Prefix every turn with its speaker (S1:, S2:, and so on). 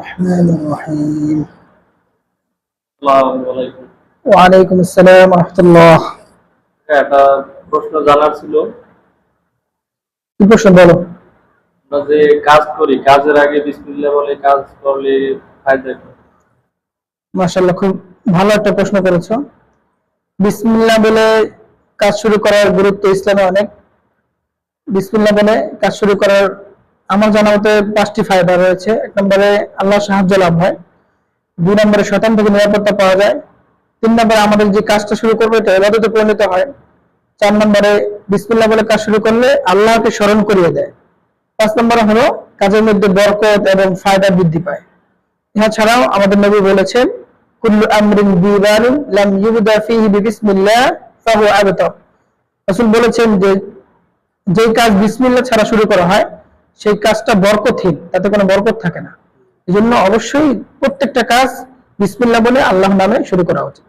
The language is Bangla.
S1: الرحمن الرحيم
S2: আসসালামু আলাইকুম।
S1: وعليكم السلام ورحمة الله
S2: একটা প্রশ্ন জানার ছিল।
S1: কি প্রশ্ন বলো?
S2: আমরা যে কাজ করি, কাজের আগে বিসমিল্লাহ বলে কাজ করলে ফায়দা কি?
S1: মাশাআল্লাহ, খুব ভালো একটা প্রশ্ন করেছো। বিসমিল্লাহ বলে কাজ শুরু করার গুরুত্ব ইসলামে অনেক। বিসমিল্লাহ বলে কাজ শুরু করার আমার জানা মতে 5টি ফায়দা রয়েছে। 1 নম্বরে আল্লাহর সাহায্য লাভ হয়, 2 নম্বরে শয়তান থেকে নিরাপত্তা পাওয়া যায়, 3 নম্বরে আমাদের যে কাজটা শুরু করবো এটা ইবাদতে পরিণত হয়, 4 নম্বরে বিসমিল্লাহ বলে কাজ শুরু করলে আল্লাহকে স্মরণ করিয়ে দেয়, 5 নম্বরে হলো কাজের মধ্যে বরকত এবং ফায়দা বৃদ্ধি পায়। এছাড়াও আমাদের নবী বলেছেন, কুল্লু আমরিন বিবালিন লাম ইউবদা ফীহি বিসমিল্লাহ ফাহুয়া আবতার। রাসূল বলেছেন যে কাজ বিসমিল্লাহ ছাড়া শুরু করা হয় সেই কাজটা বরকতহীন, তাতে কোনো বরকত থাকে না। এজন্য অবশ্যই প্রত্যেকটা কাজ বিসমিল্লাহ বলে আল্লাহর নামে শুরু করা উচিত।